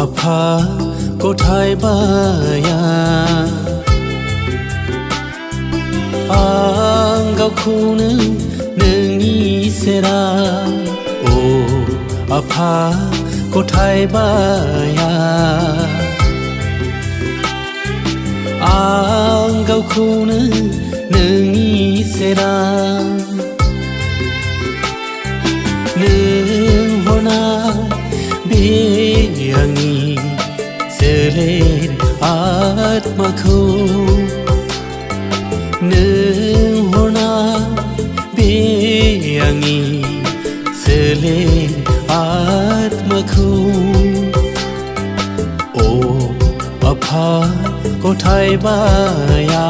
आफा गथायबाया आं गावखौनो नोंनि सेराव आफा गथायबाया आं गावखौनो नोंनि सेराव नों हरनाय बे आंनि सोलेर आत्माखौ नों हरनाय बे आंनि सोलेर आत्माखौ आफा गथायबाया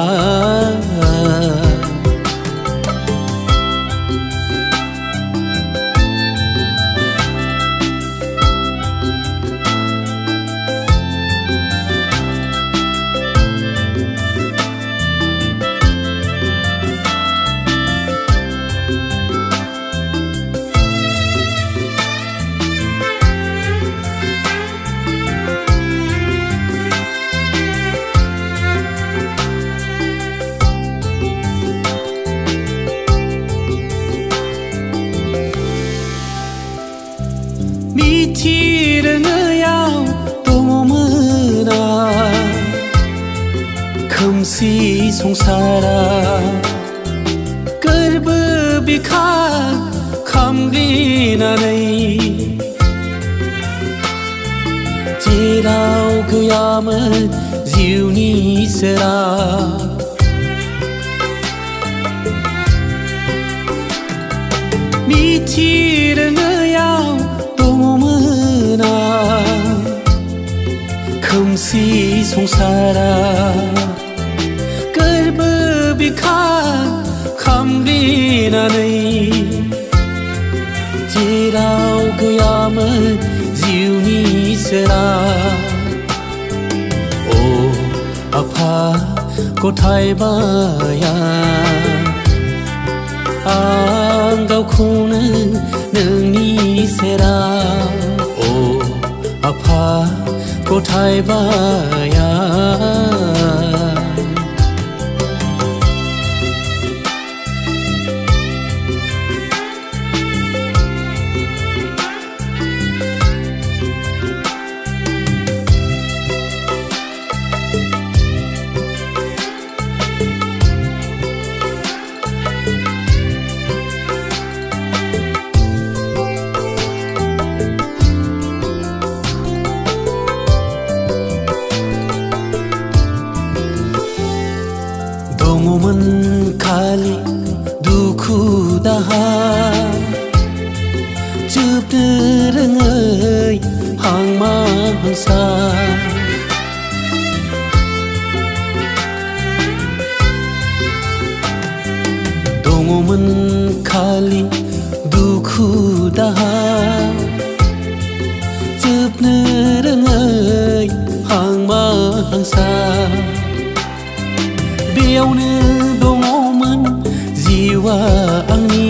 मिथिरोङैयाव दङमोन खोमसि संसारा गोरबो बिखा खामग्लिनानै जेराव गैयामोन जिउनि सोरां मिथिरोङैयाव दङमोन खोमसि संसारा गोरबो बिखा खामग्लिनानै जेराव गैयामोन जिउनि सोरां आफा गथायबाया आं गावखौनो नोंनि सेराव आफा गथायबाया दङमोन खालि दुखु दाहा जोबनो रोङै हांमा हांसा दङमोन खालि दुखु दाहा जोबनो रोङै हांमा हांसा बेयावनो दङमोन जिउआ आंनि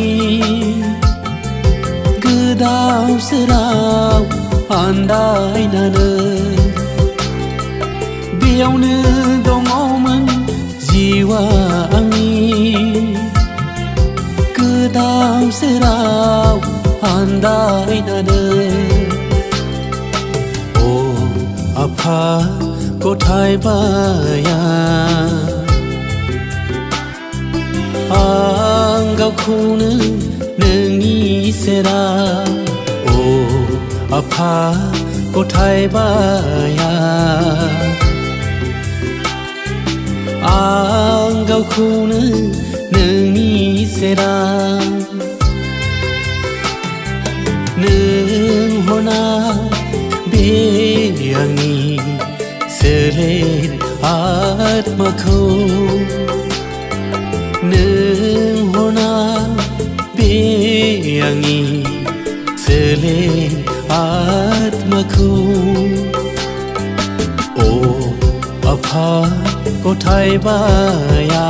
गोदाव सोराव आन्दायनानै बेयावनो दङमोन जिउआ आंनि गोदाव सोराव आन्दायनानै आफा गथायबाया आं गावखौनो नोंनि सेराव आफा गथायबाया आं गावखौनो नोंनि सेराव नों हरनाय बे आंनि सोलेर आत्माखौ नों हरनाय बे आंनि सोलेर आत्माखौ आफा गथायबाया